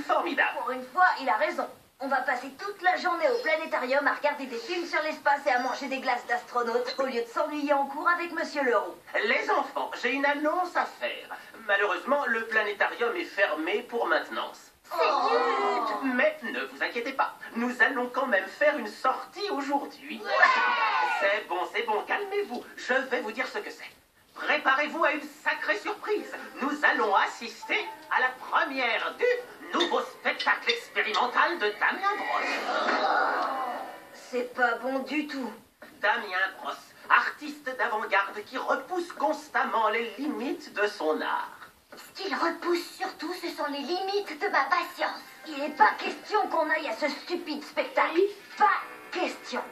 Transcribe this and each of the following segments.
Formidable. Pour une fois, il a raison. On va passer toute la journée au planétarium à regarder des films sur l'espace et à manger des glaces d'astronautes au lieu de s'ennuyer en cours avec Monsieur Leroux. Les enfants, j'ai une annonce à faire. Malheureusement, le planétarium est fermé pour maintenance. Mais ne vous inquiétez pas, nous allons quand même faire une sortie aujourd'hui. C'est bon, calmez-vous. Je vais vous dire ce que c'est. Préparez-vous à une sacrée surprise. Nous allons assister à la première du nouveau spectacle expérimental de Damien Brosse. C'est pas bon du tout. Damien Brosse, artiste d'avant-garde qui repousse constamment les limites de son art. Ce qu'il repousse surtout, ce sont les limites de ma patience. Il n'est pas question qu'on aille à ce stupide spectacle. Pas question.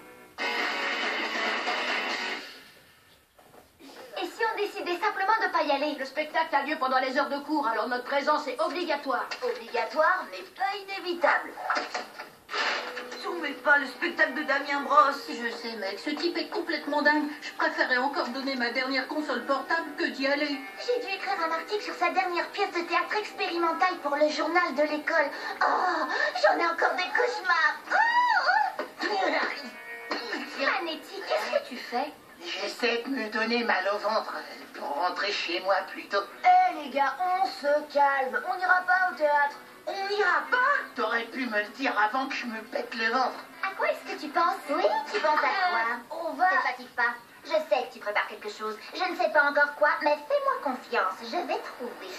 Et si on décidait simplement de pas y aller? Le spectacle a lieu pendant les heures de cours, alors notre présence est obligatoire. Obligatoire, mais pas inévitable. Soumets pas le spectacle de Damien Brosse. Je sais, mec, ce type est complètement dingue. Je préférais encore donner ma dernière console portable que d'y aller. J'ai dû écrire un article sur sa dernière pièce de théâtre expérimentale pour le journal de l'école. Oh, j'en ai encore des cauchemars. Manetti, qu'est-ce que tu fais? J'essaie de me donner mal au ventre pour rentrer chez moi plus tôt. Eh les gars, on se calme. On n'ira pas au théâtre. On n'ira pas? T'aurais pu me le dire avant que je me pète le ventre. À quoi est-ce que tu penses? Oui, tu penses à quoi? On va... Ne fatigue pas. Je sais que tu prépares quelque chose. Je ne sais pas encore quoi, mais fais-moi confiance. Je vais trouver.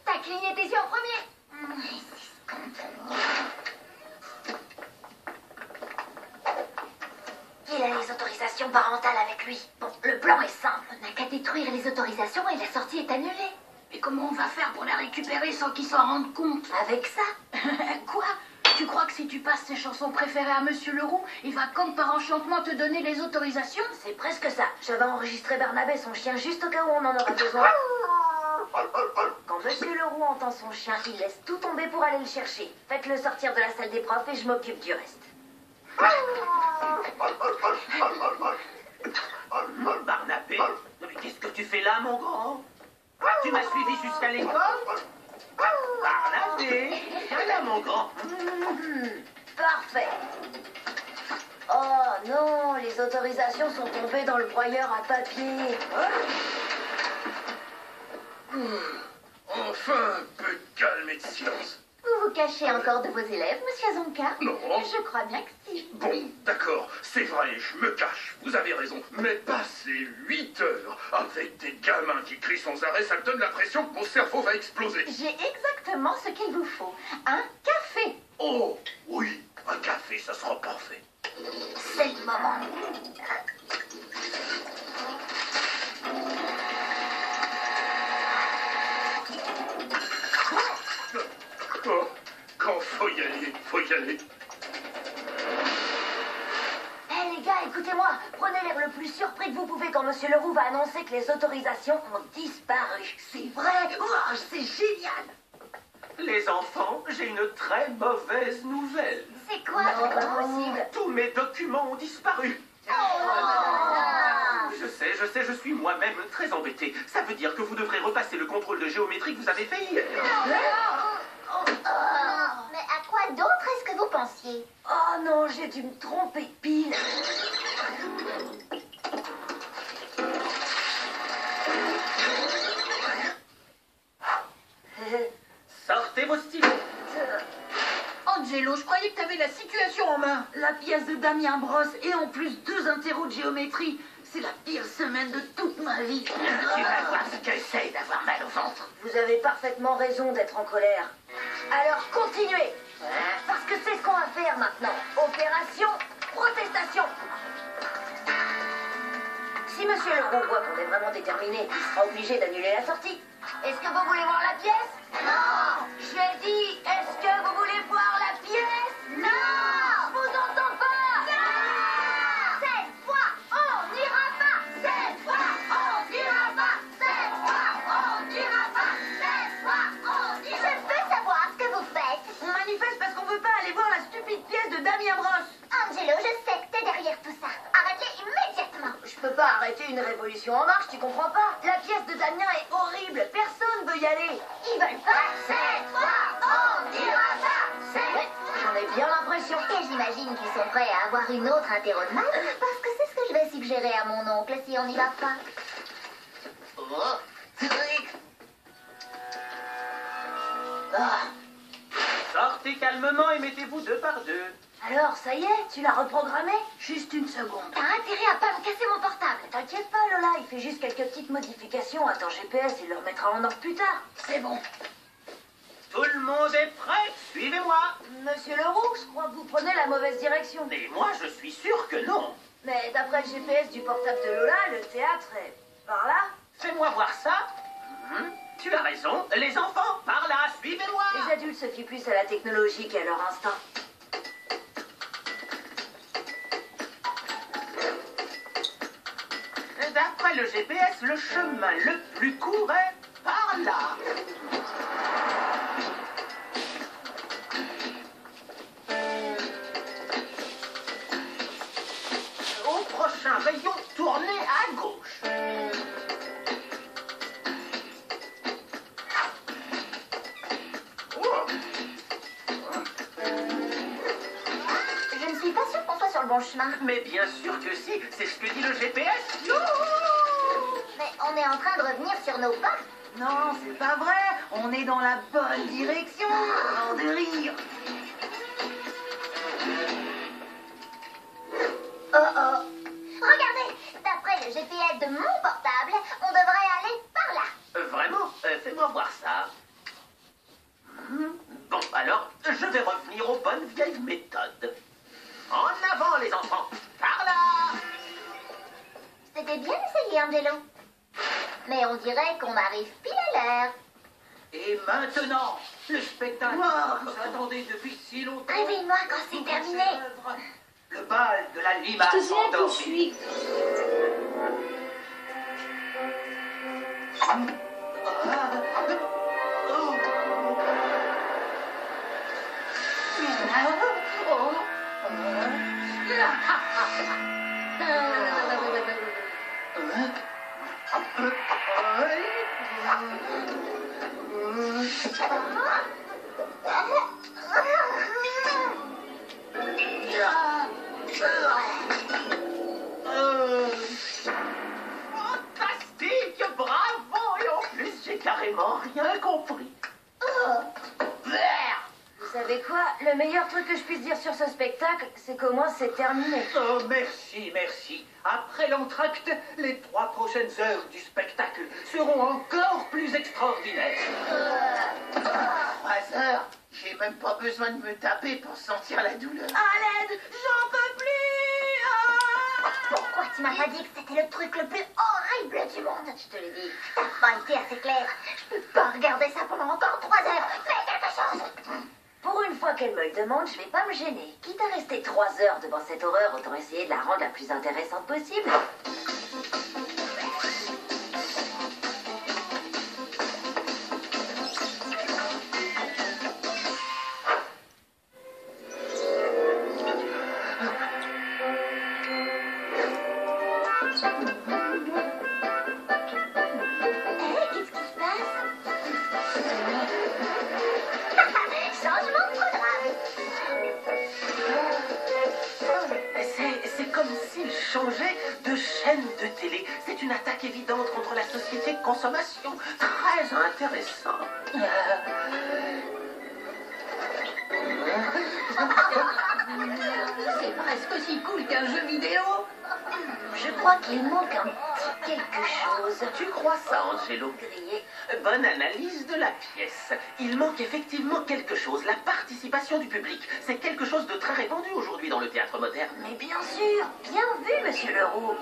T'as cligné tes yeux en premier. Il a les autorisations parentales avec lui. Bon, le plan est simple. On n'a qu'à détruire les autorisations et la sortie est annulée. Mais comment on va faire pour la récupérer sans qu'ils s'en rendent compte? Avec ça? Quoi? Tu crois que si tu passes tes chansons préférées à Monsieur Leroux, il va comme par enchantement te donner les autorisations? C'est presque ça. J'avais enregistré Barnabé, son chien, juste au cas où on en aura besoin. Quand Monsieur Leroux entend son chien, il laisse tout tomber pour aller le chercher. Faites-le sortir de la salle des profs et je m'occupe du reste. Barnabé, mais qu'est-ce que tu fais là, mon grand? Tu m'as suivi jusqu'à l'école? Barnabé, viens là, mon grand. Parfait. Oh non, les autorisations sont tombées dans le broyeur à papier. Enfin, un peu de calme et de silence. Vous vous cachez encore de vos élèves, monsieur Zonka? Non. Je crois bien que si. Bon, d'accord, c'est vrai, je me cache, vous avez raison. Mais passer 8 heures avec des gamins qui crient sans arrêt, ça me donne l'impression que mon cerveau va exploser. J'ai exactement ce qu'il vous faut. Un café. Oh, oui, un café, ça sera parfait. C'est le moment. Oh, quand faut y aller, faut y aller. Eh les gars, écoutez-moi. Prenez l'air le plus surpris que vous pouvez quand Monsieur Leroux va annoncer que les autorisations ont disparu. C'est vrai? Oh, c'est génial! Les enfants, j'ai une très mauvaise nouvelle. C'est quoi? C'est pas possible. Tous mes documents ont disparu. Je suis moi-même très embêté. Ça veut dire que vous devrez repasser le contrôle de géométrie que vous avez fait hier. Mais à quoi d'autre est-ce que vous pensiez? Oh non, j'ai dû me tromper de pile. Sortez vos stylos. Angelo, je croyais que t'avais la situation en main. La pièce de Damien Brosse et en plus 2 interros de géométrie. C'est la pire semaine de toute ma vie. Tu vas voir ce que c'est d'avoir mal au ventre. Vous avez parfaitement raison d'être en colère. Alors continuez. Parce que c'est ce qu'on va faire maintenant. Opération protestation. Si Monsieur Leroux voit qu'on est vraiment déterminé, il sera obligé d'annuler la sortie. Est-ce que vous voulez voir la pièce? Non. J'ai dit, est-ce que vous voulez voir la pièce? Non. Je vous entends pas. Non. Cette fois, on n'ira pas. Cette fois, on n'ira pas. Cette fois, on n'ira pas. Cette fois, on n'ira pas. Je veux savoir ce que vous faites. On manifeste parce qu'on veut pas aller voir la stupide pièce de Damien Brosse. Angelo, je sais que t'es derrière tout ça. Arrête-les peux pas arrêter une révolution en marche, tu comprends pas? La pièce de Damien est horrible, personne veut y aller. Ils veulent pas. Cette fois, on n'ira pas. Ouais, j'en ai bien l'impression. Et j'imagine qu'ils sont prêts à avoir une autre interro de maths, parce que c'est ce que je vais suggérer à mon oncle si on n'y va pas. Sortez calmement et mettez-vous deux par deux. Alors, ça y est, tu l'as reprogrammé? Juste une seconde. T'as intérêt à pas me casser mon portable. T'inquiète pas, Lola, il fait juste quelques petites modifications à ton GPS, il le remettra en ordre plus tard. C'est bon. Tout le monde est prêt? Suivez-moi. Monsieur Leroux, je crois que vous prenez la mauvaise direction. Mais moi, je suis sûr que non. Mais d'après le GPS du portable de Lola, le théâtre est par là. Fais-moi voir ça. Tu as raison. Les enfants, par là, suivez-moi. Les adultes se fient plus à la technologie qu'à leur instinct. D'après le GPS, le chemin le plus court est par là. Au prochain rayon, tournez à gauche. Je ne suis pas sûre qu'on soit sur le bon chemin. Mais bien sûr que si, c'est ce que dit le GPS. Mais on est en train de revenir sur nos pas. Non, c'est pas vrai. On est dans la bonne direction. Hors de rire. Oh. Regardez, d'après le GPS de mon portable, on devrait aller par là. Vraiment, fais-moi voir ça. Bon, alors, je vais revenir aux bonnes vieilles méthodes. En avant, les enfants. Par là. C'était bien essayé, Angelo. Mais on dirait qu'on arrive pile à l'heure. Et maintenant, le spectacle que j'attendais depuis si longtemps. Réveille-moi quand c'est terminé. Le bal de la limace Je te souviens que je endormie. suis... Fantastique, bravo. Et en plus, j'ai carrément rien compris. Vous savez quoi? Le meilleur truc que je puisse dire sur ce spectacle, c'est qu'au moins c'est terminé. Oh, merci, merci. Après l'entracte, les 3 prochaines heures du spectacle seront encore plus extraordinaires. 3 heures? J'ai même pas besoin de me taper pour sentir la douleur. À l'aide, j'en peux plus. Pourquoi tu m'as pas dit que c'était le truc le plus horrible du monde? Je te l'ai dit, t'as pas été assez clair. Je peux pas regarder ça pendant encore 3 heures. Fais quelque chose. Pour une fois qu'elle me le demande, je vais pas me gêner. Quitte à rester 3 heures devant cette horreur, autant essayer de la rendre la plus intéressante possible. Qu'est-ce qui se passe? Changement de programme. C'est comme s'il changeait de chaîne de télé. C'est une attaque évidente contre la société de consommation. Très intéressant. C'est presque aussi cool qu'un jeu vidéo. Je crois qu'il manque un petit quelque chose. Tu crois ça, Angelo? Grillé. Bonne analyse de la pièce. Il manque effectivement quelque chose, la participation du public. C'est quelque chose de très répandu aujourd'hui dans le théâtre moderne. Mais bien sûr, bien vu, monsieur Leroux.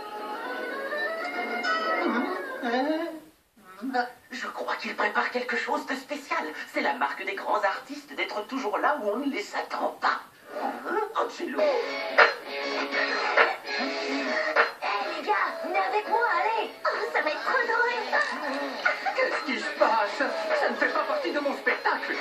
Je crois qu'il prépare quelque chose de spécial. C'est la marque des grands artistes d'être toujours là où on ne les attend pas. Angelo? Les gars, venez avec moi, allez. Oh, ça va être trop drôle. Qu'est-ce qui se passe? Ça ne fait pas partie de mon spectacle.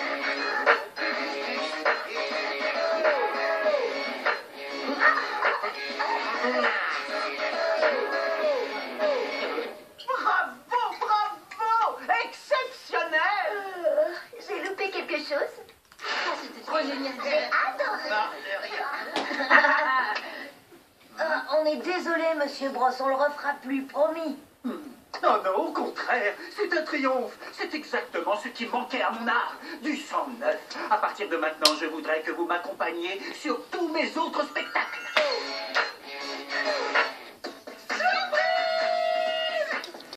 On est désolé, monsieur Brosse, on le refera plus, promis. Non, non, au contraire, c'est un triomphe. C'est exactement ce qui manquait à mon art, du sang neuf. À partir de maintenant, je voudrais que vous m'accompagniez sur tous mes autres spectacles.